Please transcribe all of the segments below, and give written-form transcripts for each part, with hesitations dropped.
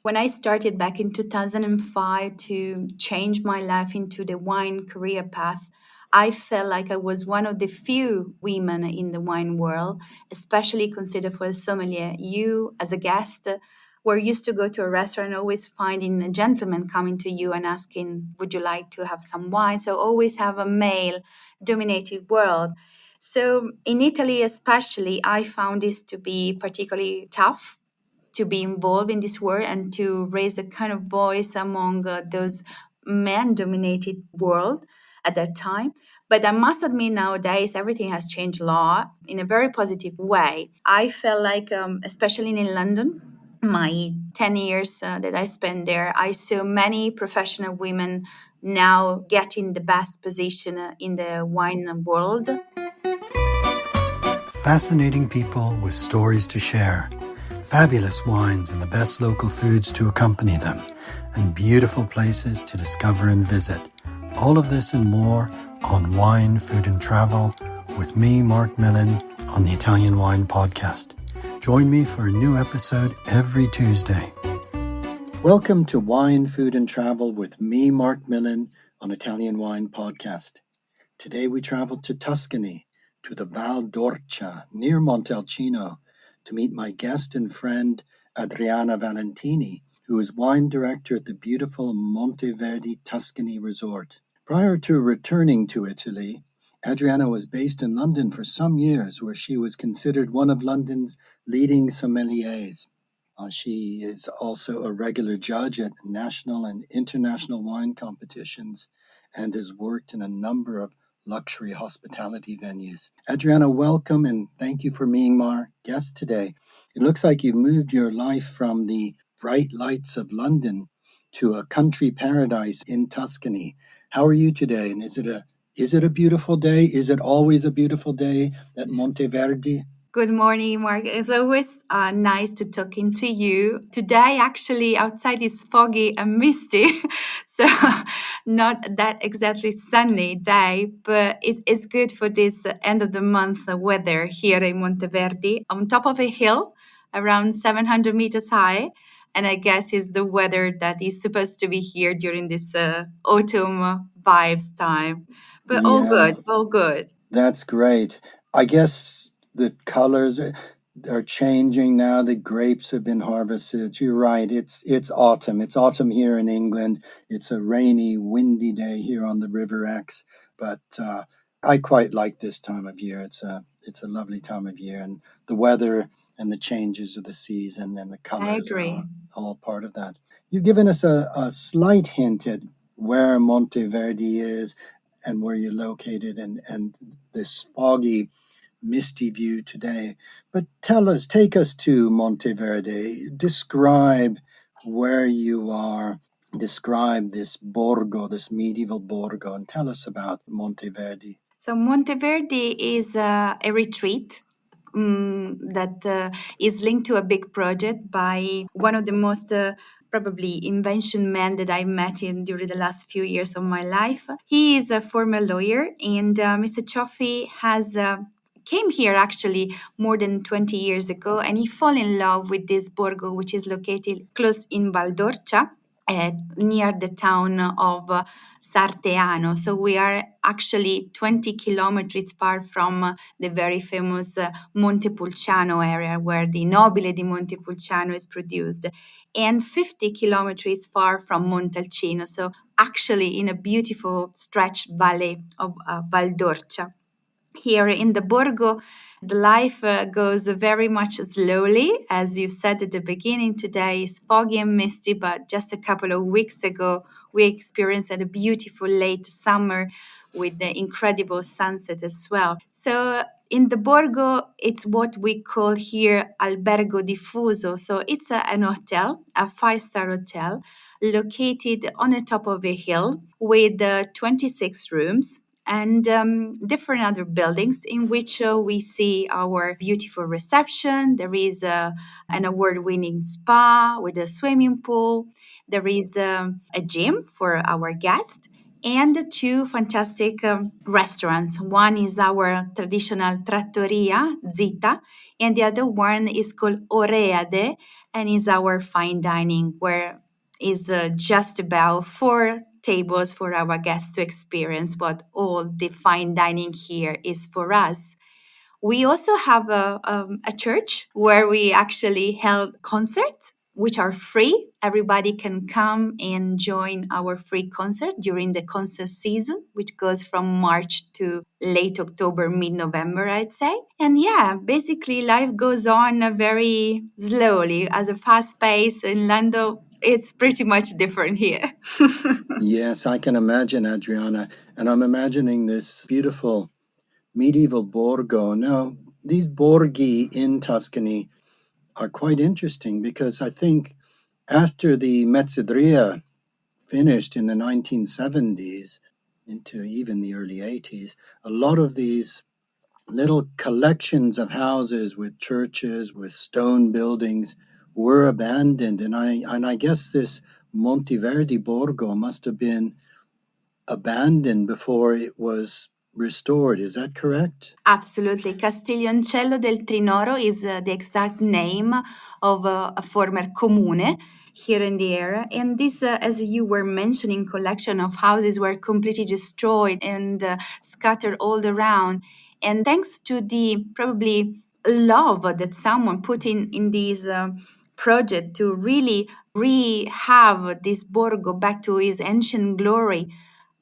When I started back in 2005 to change my life into the wine career path, I felt like I was one of the few women in the wine world, especially considered for a sommelier. You, as a guest, were used to go to a restaurant, always finding a gentleman coming to you and asking, would you like to have some wine? So always have a male dominated world. So in Italy, especially, I found this to be particularly tough to be involved in this world and to raise a kind of voice among those man-dominated world at that time. But I must admit, nowadays everything has changed a lot in a very positive way. I felt like, especially in London, my 10 years that I spent there, I saw many professional women now getting the best position in the wine world. Fascinating people with stories to share, fabulous wines and the best local foods to accompany them, and beautiful places to discover and visit. All of this and more on Wine, Food and Travel with me, Marc Millon, on the Italian Wine Podcast. Join me for a new episode every Tuesday. Welcome to Wine, Food and Travel with me, Marc Millon, on Italian Wine Podcast. Today we travel to Tuscany, to the Val d'Orcia near Montalcino, to meet my guest and friend Adriana Valentini, who is wine director at the beautiful Monteverdi Tuscany resort. Prior to returning to Italy, Adriana was based in London for some years, where she was considered one of London's leading sommeliers. She is also a regular judge at national and international wine competitions and has worked in a number of luxury hospitality venues. Adriana, welcome and thank you for being our guest today. It looks like you've moved your life from the bright lights of London to a country paradise in Tuscany. How are you today? And is it a beautiful day? Is it always a beautiful day at Monteverdi? Good morning, Mark. It's always nice to talking to you. Today, actually, outside is foggy and misty, so not that exactly sunny day, but it's good for this end of the month weather here in Monteverdi, on top of a hill, around 700 meters high. And I guess is the weather that is supposed to be here during this autumn vibes time. But all good, all good. That's great. I guess the colors are changing now. The grapes have been harvested. You're right. It's autumn. It's autumn here in England. It's a rainy, windy day here on the River Exe, but I quite like this time of year. It's a lovely time of year, and the weather and the changes of the season and the colors are all part of that. You've given us a slight hint at where Monteverdi is and where you're located and this foggy, misty view today. But take us to Monteverdi. Describe where you are. Describe this borgo, this medieval borgo, and tell us about Monteverdi. So Monteverdi is a retreat that is linked to a big project by one of the most probably invention men that I met during the last few years of my life. He is a former lawyer, and Mr. Cioffi has came here actually more than 20 years ago, and he fell in love with this borgo, which is located close in Val d'Orcia, near the town of Sarteano. So we are actually 20 kilometers far from the very famous Montepulciano area where the Nobile di Montepulciano is produced, and 50 kilometers far from Montalcino. So actually in a beautiful stretch valley of Val d'Orcia. Here in the Borgo, the life goes very much slowly. As you said at the beginning, today is foggy and misty, but just a couple of weeks ago, we experienced a beautiful late summer with the incredible sunset as well. So in the Borgo, it's what we call here albergo diffuso. So it's an hotel, a 5-star hotel, located on the top of a hill with 26 rooms and different other buildings in which we see our beautiful reception. There is an award-winning spa with a swimming pool. There is a gym for our guests and two fantastic restaurants. One is our traditional trattoria, Zita, and the other one is called Oreade, and is our fine dining, where is just about 4 tables for our guests to experience what all the fine dining here is for us. We also have a church where we actually held concerts, which are free. Everybody can come and join our free concert during the concert season, which goes from March to late October, mid November, I'd say. And yeah, basically, life goes on very slowly at a fast pace. In London, it's pretty much different here. Yes, I can imagine, Adriana. And I'm imagining this beautiful medieval borgo. Now, these borghi in Tuscany are quite interesting because I think after the Mezzadria finished in the 1970s into even the early 80s, a lot of these little collections of houses with churches, with stone buildings were abandoned. And I guess this Monteverdi Borgo must have been abandoned before it was restored. Is that correct? Absolutely. Castiglioncello del Trinoro is the exact name of a former comune here in the area. And this, as you were mentioning, collection of houses were completely destroyed and scattered all around. And thanks to the probably love that someone put in this project to really rehave this Borgo back to its ancient glory,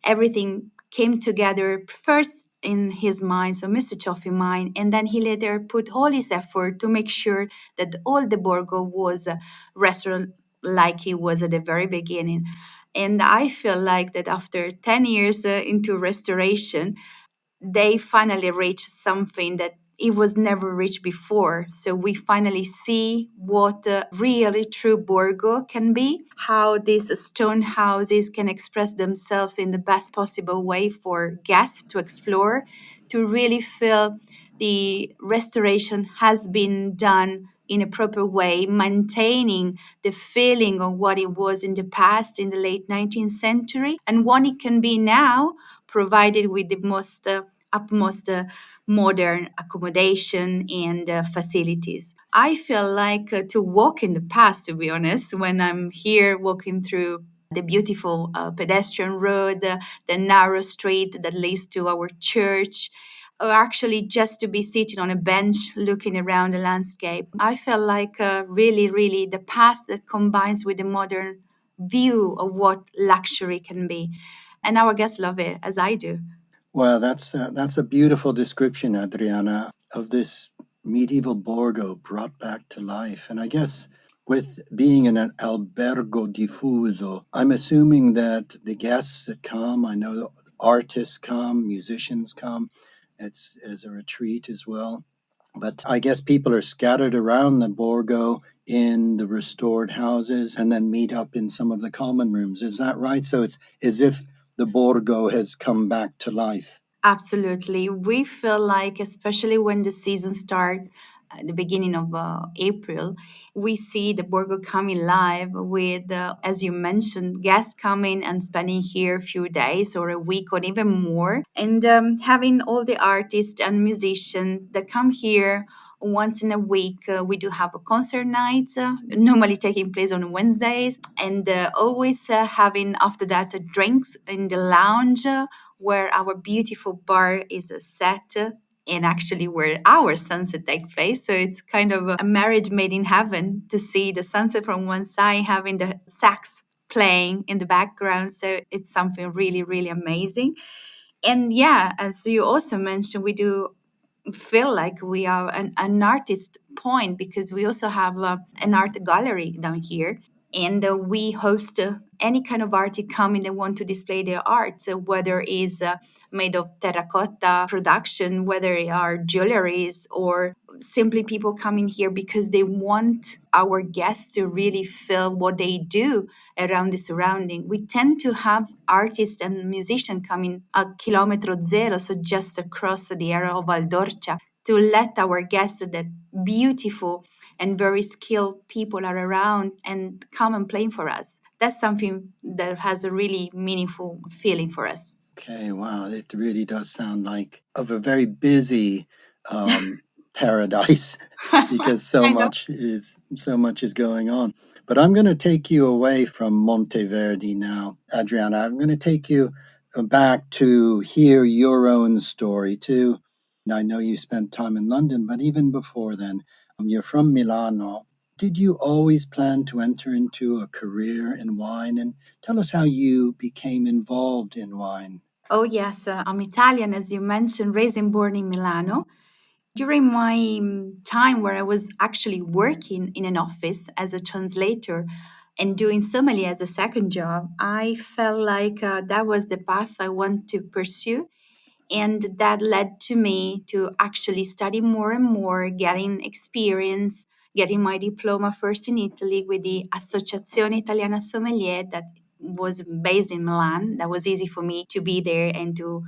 everything came together first in his mind, so Mr. Cioffi mind, and then he later put all his effort to make sure that all the Borgo was restored like it was at the very beginning. And I feel like that after 10 years into restoration, they finally reached something that it was never reached before. So we finally see what really true Borgo can be, how these stone houses can express themselves in the best possible way for guests to explore, to really feel the restoration has been done in a proper way, maintaining the feeling of what it was in the past, in the late 19th century, and what it can be now, provided with the most utmost modern accommodation and facilities. I feel like to walk in the past, to be honest, when I'm here walking through the beautiful pedestrian road, the narrow street that leads to our church, or actually just to be sitting on a bench looking around the landscape. I feel like really, really the past that combines with the modern view of what luxury can be. And our guests love it, as I do. Well, that's a beautiful description, Adriana, of this medieval Borgo brought back to life. And I guess with being in an albergo diffuso, I'm assuming that the guests that come, I know artists come, musicians come. It's as a retreat as well. But I guess people are scattered around the Borgo in the restored houses and then meet up in some of the common rooms. Is that right? So it's as if the Borgo has come back to life. Absolutely. We feel like, especially when the season starts at the beginning of April, we see the Borgo coming live with, as you mentioned, guests coming and spending here a few days or a week or even more, and having all the artists and musicians that come here once in a week. We do have a concert night, normally taking place on Wednesdays, and always having after that drinks in the lounge where our beautiful bar is set and actually where our sunset takes place. So it's kind of a marriage made in heaven to see the sunset from one side, having the sax playing in the background. So it's something really, really amazing. And yeah, as you also mentioned, we do feel like we are an artist point because we also have an art gallery down here, and we host any kind of artist coming and want to display their art, so whether it's made of terracotta production, whether it are jewelries, or simply people coming here because they want our guests to really feel what they do around the surrounding. We tend to have artists and musicians coming a kilometro zero, so just across the area of Valdorcia, to let our guests, that beautiful and very skilled people are around and come and play for us. That's something that has a really meaningful feeling for us. Okay, wow, it really does sound like of a very busy paradise because I know. so much is going on. But I'm going to take you away from Monteverdi now, Adriana. I'm going to take you back to hear your own story too. I know you spent time in London, but even before then, you're from Milano. Did you always plan to enter into a career in wine? And tell us how you became involved in wine. Oh, yes. I'm Italian, as you mentioned, raised and born in Milano. During my time where I was actually working in an office as a translator and doing sommelier as a second job, I felt like that was the path I want to pursue. And that led to me to actually study more and more, getting experience, getting my diploma first in Italy with the Associazione Italiana Sommelier that was based in Milan. That was easy for me to be there and to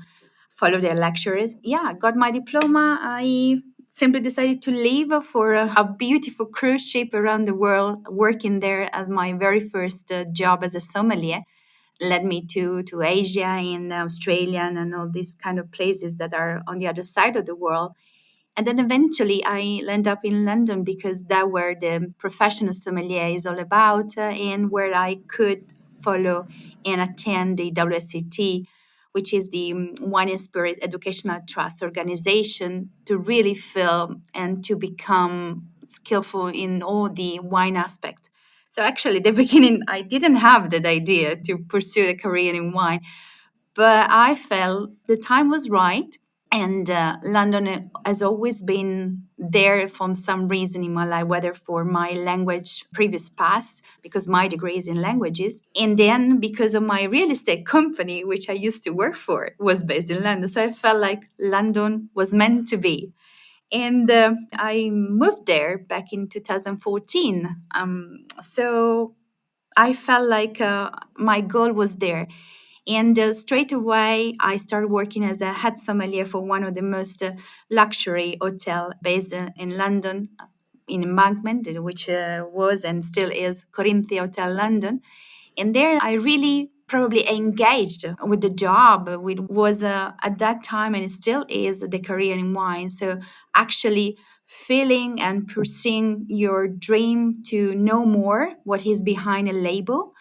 follow their lectures. Yeah, I got my diploma. I simply decided to leave for a beautiful cruise ship around the world, working there as my very first job as a sommelier. Led me to Asia and Australia and all these kind of places that are on the other side of the world. And then eventually I landed up in London because that where the professional sommelier is all about and where I could follow and attend the WSET, which is the Wine and Spirit Educational Trust organization, to really feel and to become skillful in all the wine aspect. So actually, at the beginning, I didn't have that idea to pursue a career in wine, but I felt the time was right. And London has always been there for some reason in my life, whether for my language previous past, because my degree is in languages, and then because of my real estate company, which I used to work for, was based in London. So I felt like London was meant to be. And I moved there back in 2014. So I felt like my goal was there. And straight away, I started working as a head sommelier for one of the most luxury hotel based in London, in Embankment, which was and still is Corinthia Hotel London. And there I really probably engaged with the job, which was at that time and it still is the career in wine. So actually feeling and pursuing your dream to know more what is behind a label,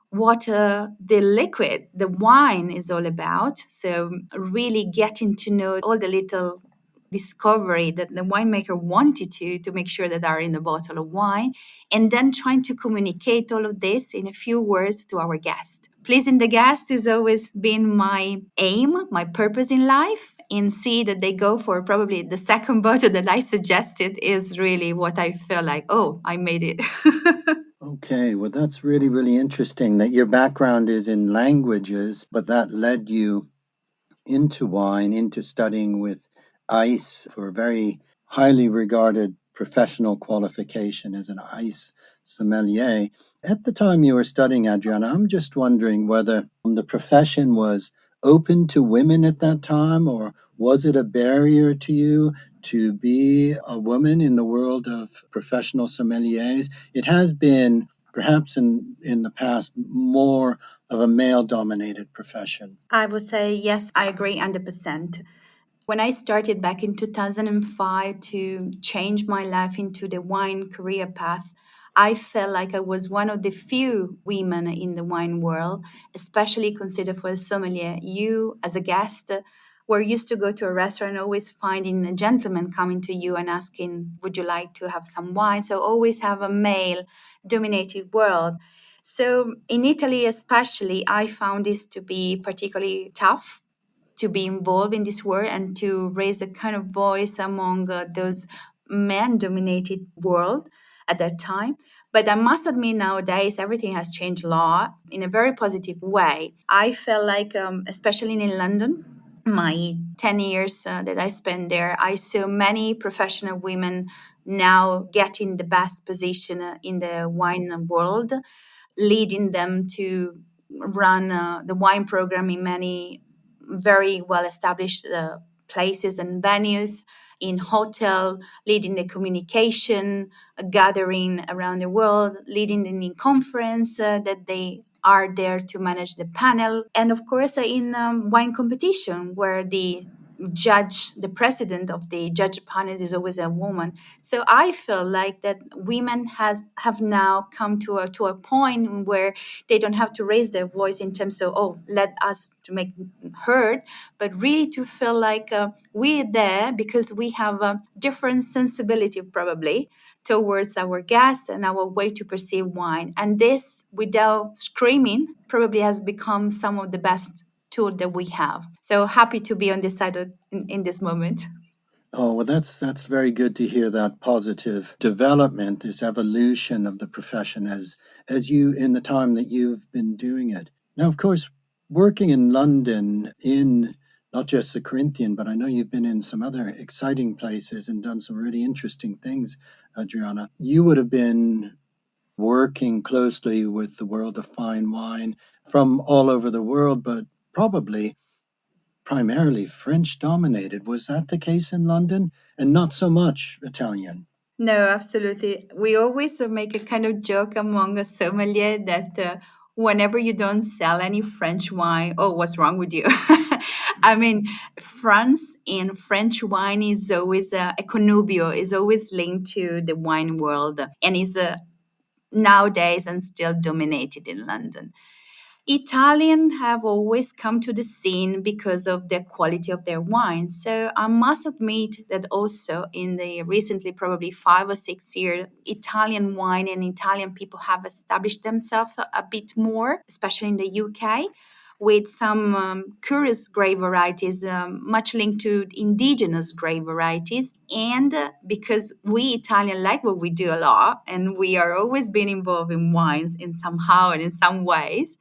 what the liquid, the wine is all about. So really getting to know all the little discovery that the winemaker wanted to make sure that are in the bottle of wine, and then trying to communicate all of this in a few words to our guest. Pleasing the guest has always been my aim, my purpose in life, and see that they go for probably the second bottle that I suggested is really what I feel like, oh, I made it. Okay, well, that's really, really interesting that your background is in languages, but that led you into wine, into studying with AIS for a very highly regarded professional qualification as an AIS sommelier. At the time you were studying, Adriana, I'm just wondering whether the profession was open to women at that time, or was it a barrier to you to be a woman in the world of professional sommeliers? It has been, perhaps in the past, more of a male dominated profession. I would say yes, I agree 100%. When I started back in 2005 to change my life into the wine career path, I felt like I was one of the few women in the wine world, especially considered for a sommelier. You, as a guest, were used to go to a restaurant, always finding a gentleman coming to you and asking, would you like to have some wine? So always have a male dominated world. So in Italy, especially, I found this to be particularly tough to be involved in this world and to raise a kind of voice among those man-dominated world at that time. But I must admit, nowadays everything has changed a lot in a very positive way. I felt like, especially in London, my 10 years that I spent there, I saw many professional women now getting the best position in the wine world, leading them to run the wine program in many very well established places and venues, in hotel, leading the communication gathering around the world, leading in conference that they are there to manage the panel, and of course in wine competition where the judge, the president of the judge panel is always a woman. So I feel like that women have now come to a point where they don't have to raise their voice in terms of, oh, let us to make heard, but really to feel like we're there because we have a different sensibility probably towards our guests and our way to perceive wine. And this, without screaming, probably has become some of the best tool that we have. So happy to be on this side in this moment. Oh, well, that's very good to hear that positive development, this evolution of the profession as you in the time that you've been doing it. Now, of course, working in London in not just the Corinthian, but I know you've been in some other exciting places and done some really interesting things, Adriana. You would have been working closely with the world of fine wine from all over the world, but probably primarily French dominated. Was that the case in London? And not so much Italian. No, absolutely. We always make a kind of joke among a sommelier that whenever you don't sell any French wine, oh, what's wrong with you? I mean, France and French wine is always a connubio, is always linked to the wine world, and is nowadays and still dominated in London. Italian have always come to the scene because of the quality of their wine. So I must admit that also in the recently, probably 5 or 6 years, Italian wine and Italian people have established themselves a bit more, especially in the UK, with some curious grape varieties, much linked to indigenous grape varieties. And because we Italian like what we do a lot, and we are always been involved in wines in somehow and in some ways,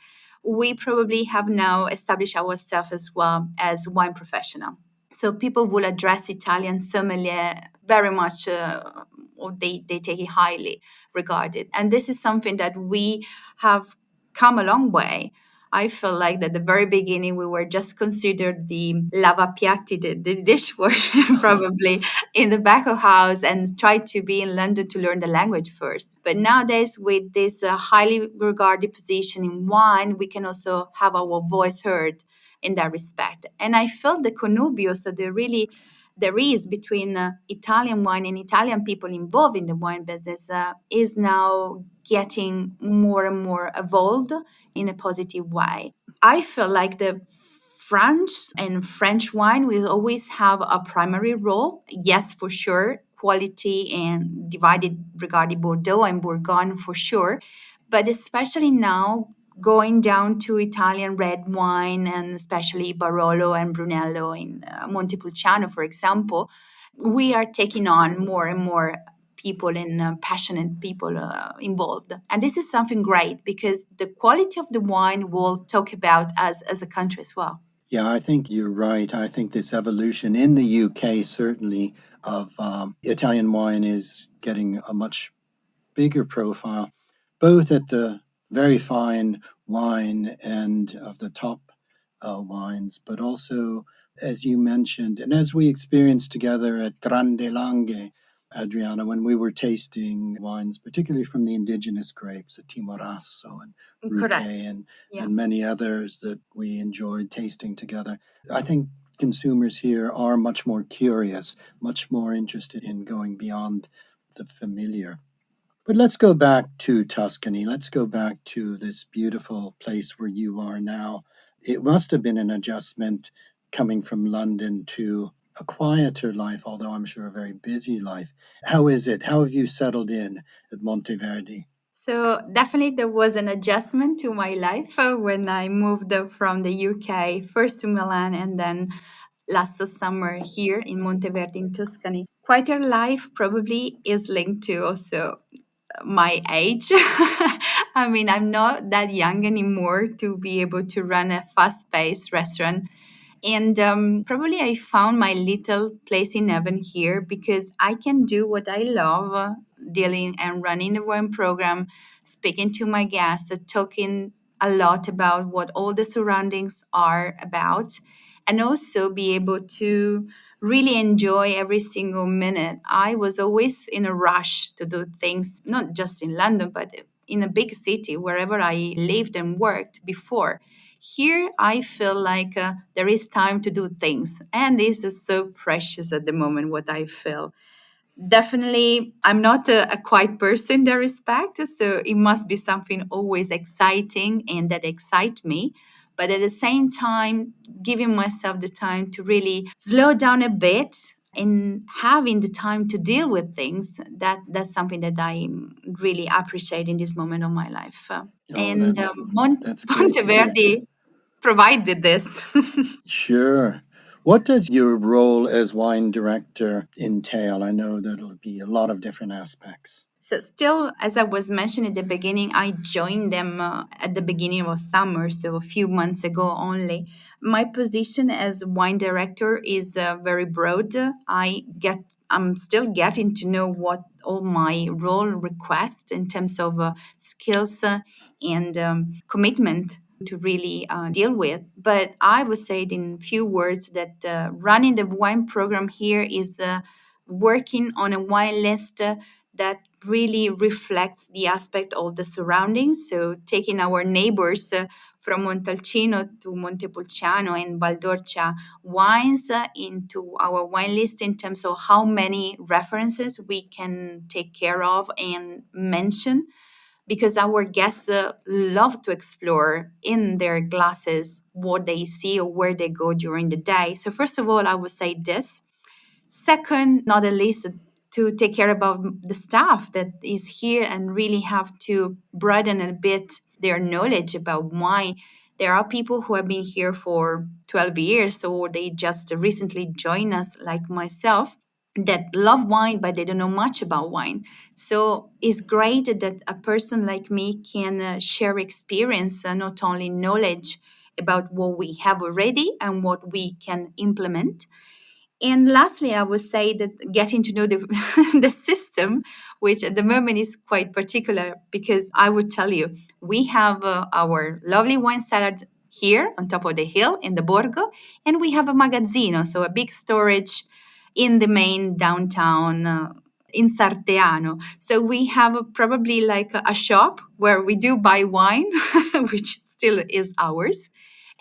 we probably have now established ourselves as well as wine professional. So people will address Italian sommelier very much, or they take it highly regarded. And this is something that we have come a long way. I feel like that at the very beginning we were just considered the lavapiatti, the dishwasher probably in the back of house, and tried to be in London to learn the language first. But nowadays, with this highly regarded position in wine, we can also have our voice heard in that respect. And I felt the connubio, so there is between Italian wine and Italian people involved in the wine business is now getting more and more evolved in a positive way. I feel like the French and French wine will always have a primary role. Yes, for sure, quality and divided regarding Bordeaux and Bourgogne for sure. But especially now, going down to Italian red wine and especially Barolo and Brunello in Montepulciano, for example, we are taking on more and more people and passionate people involved. And this is something great because the quality of the wine will talk about us as a country as well. Yeah, I think you're right. I think this evolution in the UK, certainly, of Italian wine is getting a much bigger profile, both at the very fine wine end of the top wines, but also, as you mentioned, and as we experienced together at Grande Langhe, Adriana, when we were tasting wines, particularly from the indigenous grapes, at Timorasso and Correct. Ruquet Yeah. and many others that we enjoyed tasting together. I think consumers here are much more curious, much more interested in going beyond the familiar. But let's go back to Tuscany. Let's go back to this beautiful place where you are now. It must have been an adjustment coming from London to a quieter life, although I'm sure a very busy life. How is it? How have you settled in at Monteverdi? So definitely there was an adjustment to my life when I moved from the UK, first to Milan and then last summer here in Monteverdi in Tuscany. Quieter life probably is linked to also my age. I mean, I'm not that young anymore to be able to run a fast-paced restaurant. And probably I found my little place in heaven here because I can do what I love, dealing and running the wine program, speaking to my guests, talking a lot about what all the surroundings are about, and also be able to really enjoy every single minute. I was always in a rush to do things, not just in London, but in a big city, wherever I lived and worked before. Here, I feel like there is time to do things. And this is so precious at the moment, what I feel. Definitely, I'm not a quiet person in that respect, so it must be something always exciting and that excites me. But at the same time, giving myself the time to really slow down a bit and having the time to deal with things, that's something that I really appreciate in this moment of my life. Oh, And that's great to hear. Monteverdi provided this. Sure. What does your role as wine director entail? I know that it'll be a lot of different aspects. So, still, as I was mentioning at the beginning, I joined them at the beginning of summer, so a few months ago only. My position as wine director is very broad. I'm still getting to know what all my role requests in terms of skills and commitment to really deal with. But I would say it in few words that running the wine program here is working on a wine list that really reflects the aspect of the surroundings. So taking our neighbors from Montalcino to Montepulciano and Valdorcia wines into our wine list in terms of how many references we can take care of and mention, because our guests love to explore in their glasses what they see or where they go during the day. So first of all, I would say this. Second, not at least, to take care about the staff that is here and really have to broaden a bit their knowledge about wine. There are people who have been here for 12 years, or they just recently joined us, like myself, that love wine, but they don't know much about wine. So it's great that a person like me can share experience, not only knowledge about what we have already and what we can implement. And lastly, I would say that getting to know the, the system, which at the moment is quite particular, because I would tell you, we have our lovely wine cellar here on top of the hill in the Borgo, and we have a magazzino, so a big storage in the main downtown. In Sarteano. So we have probably like a shop where we do buy wine, which still is ours,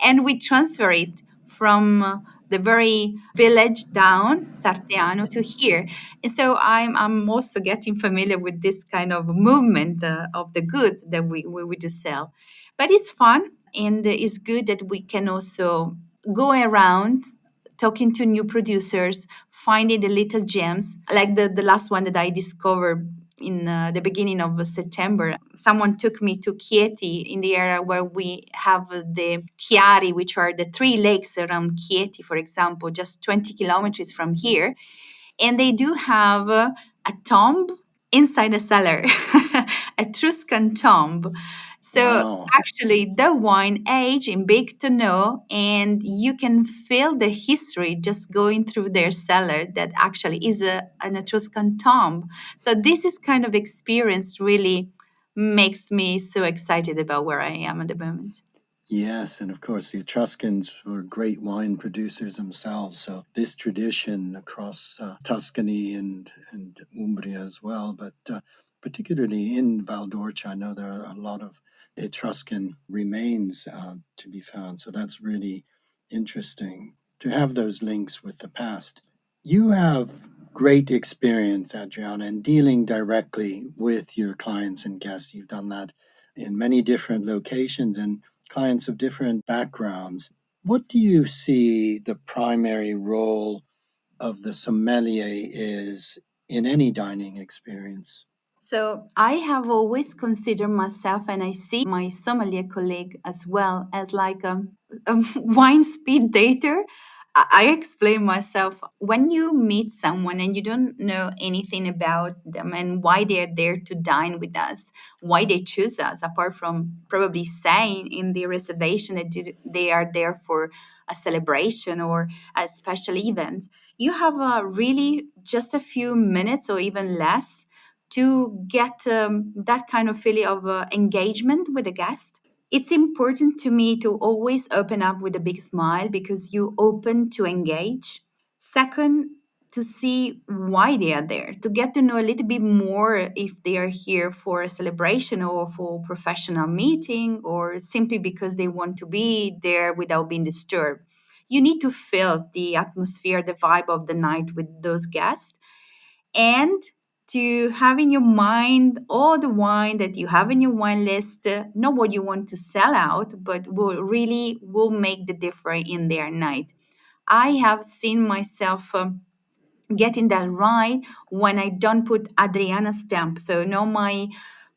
and we transfer it from the very village down Sarteano to here. And so I'm also getting familiar with this kind of movement of the goods that we do sell. But it's fun, and it's good that we can also go around talking to new producers, finding the little gems, like the last one that I discovered in the beginning of September. Someone took me to Chieti, in the area where we have the Chiari, which are the three lakes around Chieti, for example, just 20 kilometers from here. And they do have a tomb inside a cellar, a Etruscan tomb. So Wow. actually, the wine age in big to know, and you can feel the history just going through their cellar that actually is an Etruscan tomb. So this is kind of experience really makes me so excited about where I am at the moment. Yes, and of course, the Etruscans were great wine producers themselves. So this tradition across Tuscany and Umbria as well, but particularly in Valdorcia, I know there are a lot of Etruscan remains to be found. So that's really interesting to have those links with the past. You have great experience, Adriana, in dealing directly with your clients and guests. You've done that in many different locations and clients of different backgrounds. What do you see the primary role of the sommelier is in any dining experience? So I have always considered myself, and I see my sommelier colleague as well, as like a wine speed dater. I explain myself when you meet someone and you don't know anything about them and why they're there to dine with us, why they choose us, apart from probably saying in the reservation that they are there for a celebration or a special event. You have really just a few minutes or even less to get that kind of feeling of engagement with the guest. It's important to me to always open up with a big smile because you open to engage. Second, to see why they are there, to get to know a little bit more if they are here for a celebration or for a professional meeting or simply because they want to be there without being disturbed. You need to feel the atmosphere, the vibe of the night with those guests, and to have in your mind all the wine that you have in your wine list, not what you want to sell out, but will make the difference in their night. I have seen myself getting that right when I don't put Adriana stamp. So not my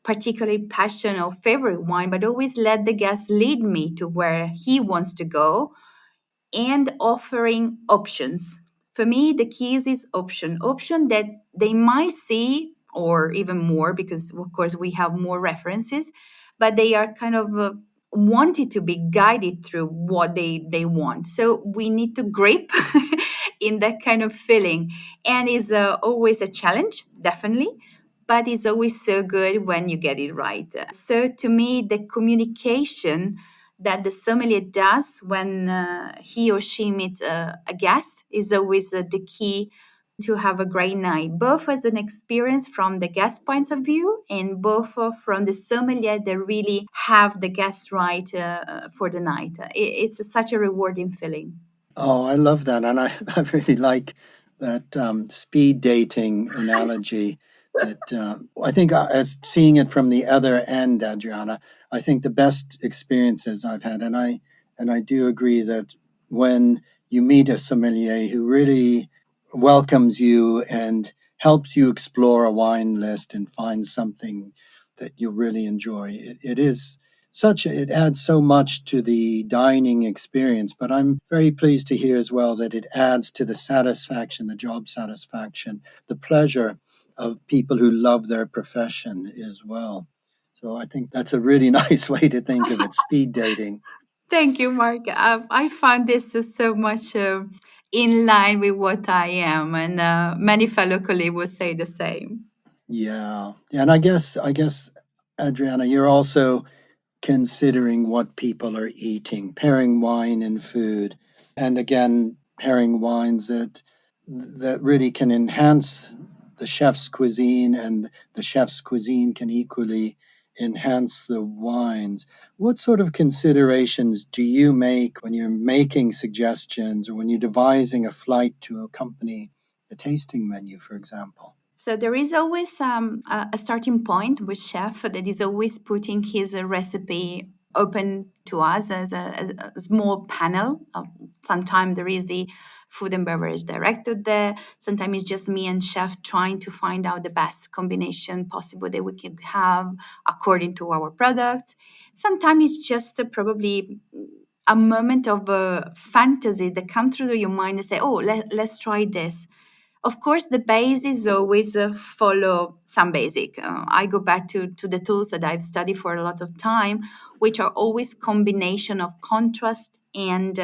particularly passion or favorite wine, but always let the guest lead me to where he wants to go and offering options. For me, the keys is option that they might see or even more because of course we have more references, but they are kind of wanted to be guided through what they want. So we need to grip in that kind of feeling, and is always a challenge, definitely, but it's always so good when you get it right. So to me, the communication that the sommelier does when he or she meets a guest is always the key to have a great night, both as an experience from the guest points of view and both from the sommelier that really have the guests right for the night. It's such a rewarding feeling. Oh, I love that. And I, I really like that speed dating analogy that I think as seeing it from the other end, Adriana, I think the best experiences I've had, and I do agree that when you meet a sommelier who really welcomes you and helps you explore a wine list and find something that you really enjoy, it is it adds so much to the dining experience. But I'm very pleased to hear as well that it adds to the satisfaction, the job satisfaction, the pleasure of people who love their profession as well. So I think that's a really nice way to think of it, speed dating. Thank you, Mark. I found this so much in line with what I am, and many fellow colleagues will say the same. Yeah. And I guess Adriana, you're also considering what people are eating, pairing wine and food, and again, pairing wines that really can enhance the chef's cuisine, and the chef's cuisine can equally enhance the wines. What sort of considerations do you make when you're making suggestions or when you're devising a flight to accompany a tasting menu, for example? So there is always a starting point with chef that is always putting his recipe open to us as a small panel. Sometimes there is the food and beverage director there. Sometimes it's just me and chef trying to find out the best combination possible that we can have according to our products. Sometimes it's just probably a moment of fantasy that comes through your mind and say, oh, let's try this. Of course, the base is always follow some basic. I go back to the tools that I've studied for a lot of time, which are always combination of contrast and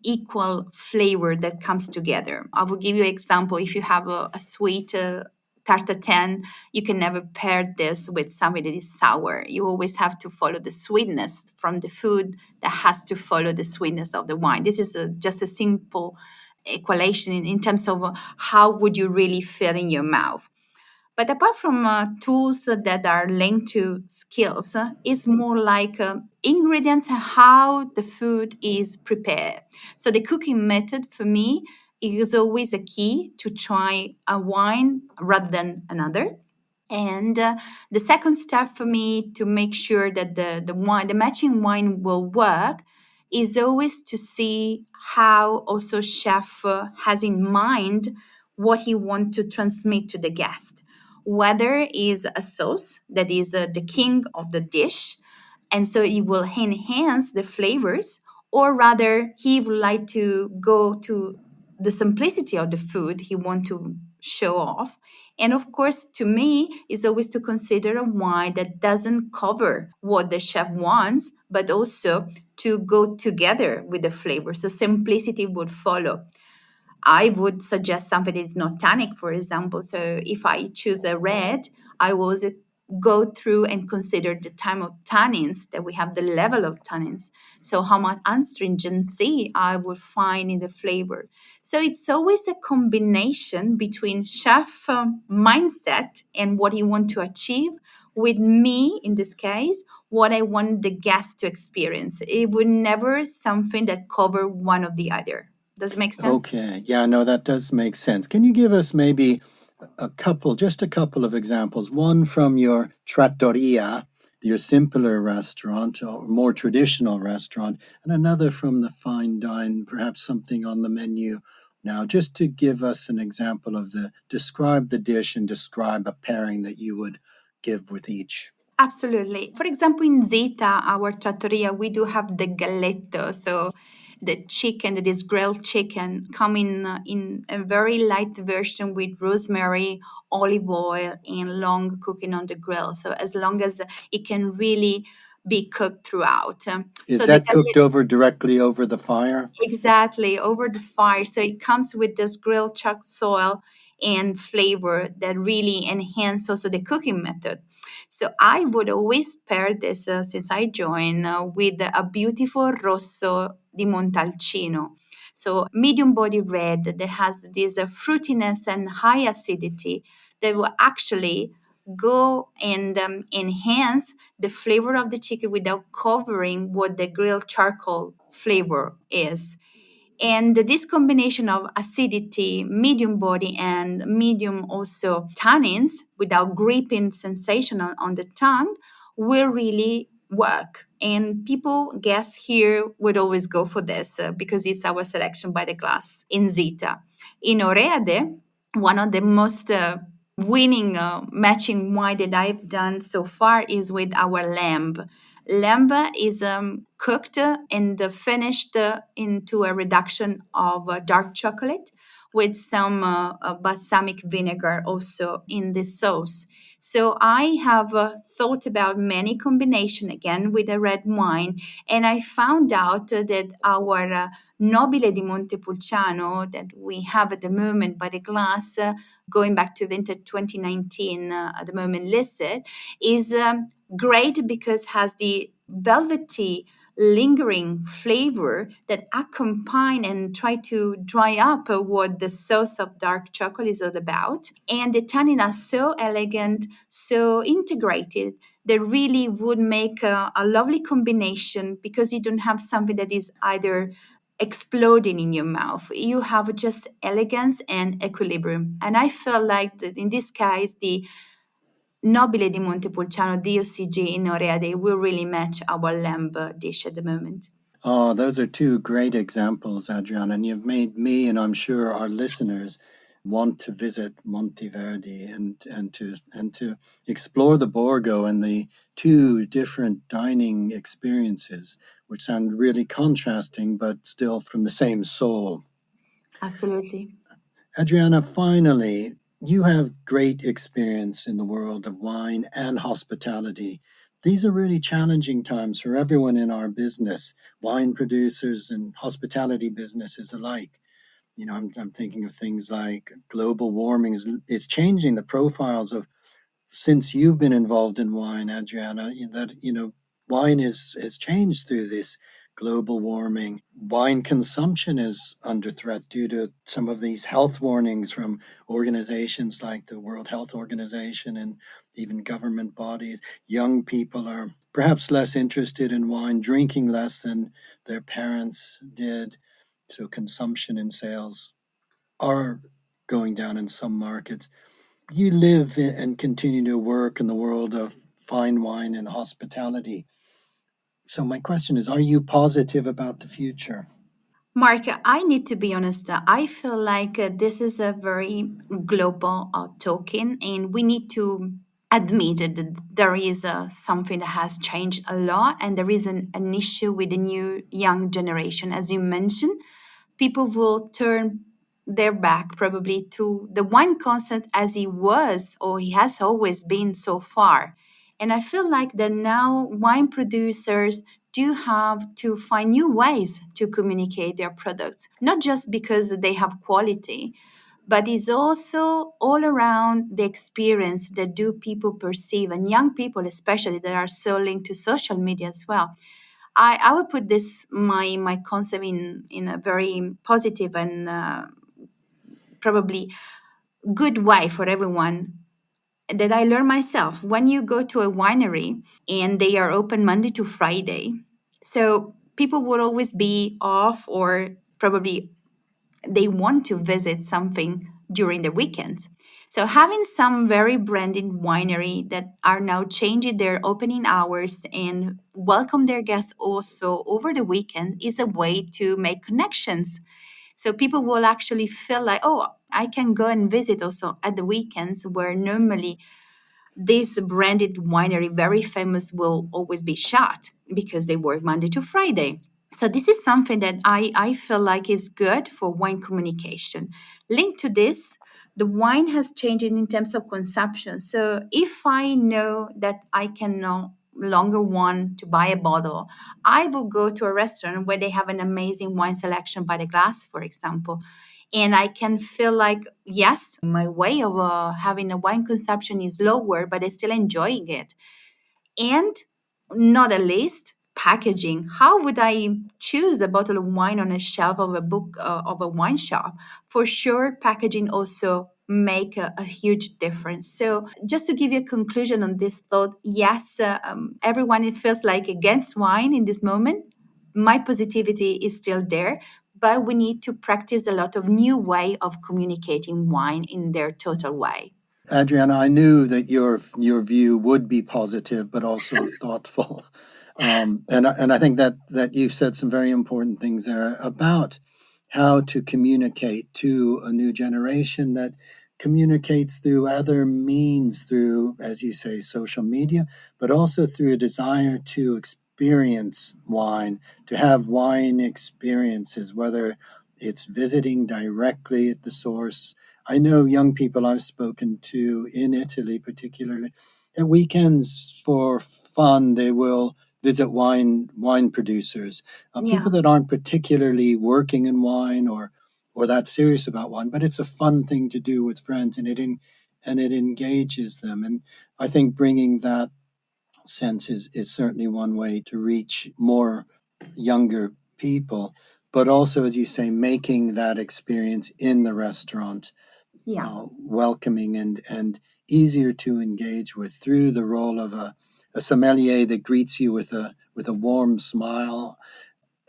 equal flavor that comes together. I will give you an example. If you have a sweet tarte tatin, you can never pair this with something that is sour. You always have to follow the sweetness from the food that has to follow the sweetness of the wine. This is just a simple equation in terms of how would you really feel in your mouth. But apart from tools that are linked to skills, it's more like ingredients and how the food is prepared. So the cooking method for me is always a key to try a wine rather than another. And the second step for me to make sure that the matching wine will work is always to see how also chef has in mind what he wants to transmit to the guest. Whether is a sauce that is the king of the dish, and so it will enhance the flavors, or rather he would like to go to the simplicity of the food he want to show off. And of course, to me, is always to consider a wine that doesn't cover what the chef wants, but also to go together with the flavor. So simplicity would follow. I would suggest something that is not tannic, for example. So if I choose a red, I will go through and consider the time of tannins, that we have the level of tannins. So how much astringency I would find in the flavor. So it's always a combination between chef mindset and what you want to achieve with me, in this case, what I want the guest to experience. It would never something that cover one or the other. Does it make sense? Okay. Yeah, no, that does make sense. Can you give us maybe just a couple of examples? One from your trattoria, your simpler restaurant or more traditional restaurant, and another from the fine dine, perhaps something on the menu now, just to give us an example of describe the dish and describe a pairing that you would give with each. Absolutely. For example, in Zeta, our trattoria, we do have the galletto, so the chicken that is grilled chicken, coming in a very light version with rosemary, olive oil, and long cooking on the grill. So as long as it can really be cooked throughout. Is So the that cooked over directly over the fire? exactly, over the fire. So it comes with this grilled chuck soil and flavor that really enhance also the cooking method. So I would always pair this, since I joined, with a beautiful rosso di Montalcino. So medium body red that has this fruitiness and high acidity that will actually go and enhance the flavor of the chicken without covering what the grilled charcoal flavor is. And this combination of acidity, medium body, and medium also tannins without gripping sensation on the tongue will really work. And people, guests here, would always go for this because it's our selection by the glass in Zita. In Oreade, one of the most winning matching wine that I've done so far is with our lamb. Lamb is cooked and finished into a reduction of dark chocolate with some balsamic vinegar also in the sauce. So I have thought about many combination again with a red wine, and I found out that our Nobile di Montepulciano that we have at the moment by the glass, going back to vintage 2019 at the moment listed, is great because has the velvety lingering flavor that accompany and try to dry up what the sauce of dark chocolate is all about. And the tannin are so elegant, so integrated, that really would make a lovely combination because you don't have something that is either exploding in your mouth. You have just elegance and equilibrium. And I felt like that in this case, the Nobile di Montepulciano DOCG in Oreade will really match our lamb dish at the moment. Oh, those are two great examples, Adriana, and you've made me and I'm sure our listeners want to visit Monteverdi and to explore the Borgo and the two different dining experiences, which sound really contrasting but still from the same soul. Absolutely. Adriana, finally, you have great experience in the world of wine and hospitality. These are really challenging times for everyone in our business, wine producers and hospitality businesses alike. I'm thinking of things like global warming is changing the profiles of since you've been involved in wine, Adriana, wine has changed through this global warming. Wine consumption is under threat due to some of these health warnings from organizations like the World Health Organization and even government bodies. Young people are perhaps less interested in wine, drinking less than their parents did. So consumption and sales are going down in some markets. You live and continue to work in the world of fine wine and hospitality. So my question is, are you positive about the future? Mark, I need to be honest. I feel like this is a very global talking, and we need to admit that there is something that has changed a lot, and there is an issue with the new young generation. As you mentioned, people will turn their back probably to the wine concept as he was or he has always been so far. And I feel like that now wine producers do have to find new ways to communicate their products, not just because they have quality, but it's also all around the experience that do people perceive, and young people especially that are so linked to social media as well. I would put this my concept in a very positive and probably good way for everyone that I learned myself. When you go to a winery and they are open Monday to Friday, so people will always be off, or probably they want to visit something during the weekends. So having some very branded winery that are now changing their opening hours and welcome their guests also over the weekend is a way to make connections. So people will actually feel like, oh, I can go and visit also at the weekends, where normally this branded winery, very famous, will always be shut because they work Monday to Friday. So this is something that I feel like is good for wine communication. Linked to this, the wine has changed in terms of consumption. So if I know that I can no longer want to buy a bottle, I will go to a restaurant where they have an amazing wine selection by the glass, for example. And I can feel like, yes, my way of having a wine consumption is lower, but I'm still enjoying it. And not at least packaging. How would I choose a bottle of wine on a shelf of a book of a wine shop? For sure, packaging also make a huge difference. So just to give you a conclusion on this thought, yes, everyone it feels like against wine in this moment. My positivity is still there, but we need to practice a lot of new way of communicating wine in their total way. Adriana, I knew that your view would be positive, but also thoughtful, and I think that you've said some very important things there about how to communicate to a new generation that communicates through other means, through, as you say, social media, but also through a desire to experience wine, to have wine experiences, whether it's visiting directly at the source. I know young people I've spoken to in Italy, particularly, at weekends for fun, they will visit wine producers, Yeah, people that aren't particularly working in wine or that serious about wine, but it's a fun thing to do with friends, and it engages them. And I think bringing that sense is certainly one way to reach more younger people, but also, as you say, making that experience in the restaurant yeah, welcoming and easier to engage with through the role of a sommelier that greets you with a warm smile,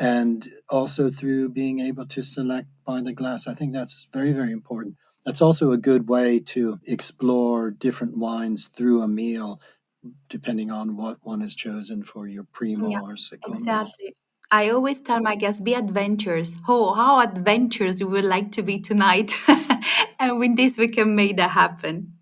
and also through being able to select by the glass. I think that's very, very important. That's also a good way to explore different wines through a meal, depending on what one is chosen for your yeah, primo or secondo. exactly. I always tell my guests, be adventurous. Oh, how adventurous you would like to be tonight. And with this, we can make that happen.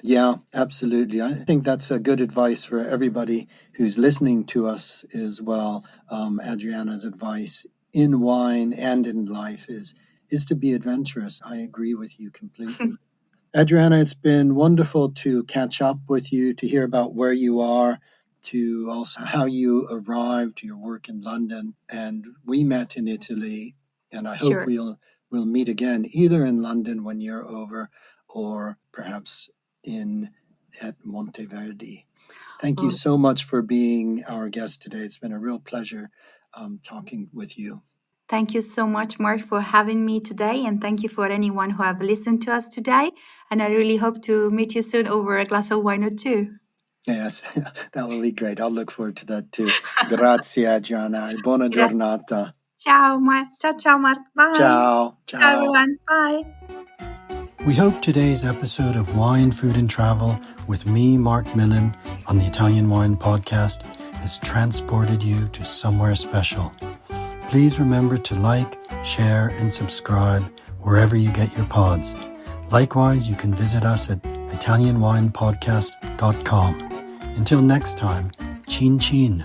Yeah, absolutely. I think that's a good advice for everybody who's listening to us as well. Adriana's advice in wine and in life is to be adventurous. I agree with you completely. Adriana, it's been wonderful to catch up with you, to hear about where you are, to also how you arrived to your work in London. And we met in Italy, and I hope Sure. we'll meet again, either in London when you're over, or perhaps in at Monteverdi. Thank you Oh, so much for being our guest today. It's been a real pleasure talking with you. thank you so much, Mark, for having me today. And thank you for anyone who have listened to us today. And I really hope to meet you soon over a glass of wine or two. Yes, that will be great. I'll look forward to that too. Grazie, Adriana. Buona Grazie. giornata. Ciao, Mark. Ciao, ciao, Mark. Bye. Ciao. Ciao, Ciao. everyone. Bye. We hope today's episode of Wine, Food and Travel with me, Marc Millon, on the Italian Wine Podcast has transported you to somewhere special. Please remember to like, share, and subscribe wherever you get your pods. Likewise, you can visit us at ItalianWinePodcast.com. Until next time, chin chin.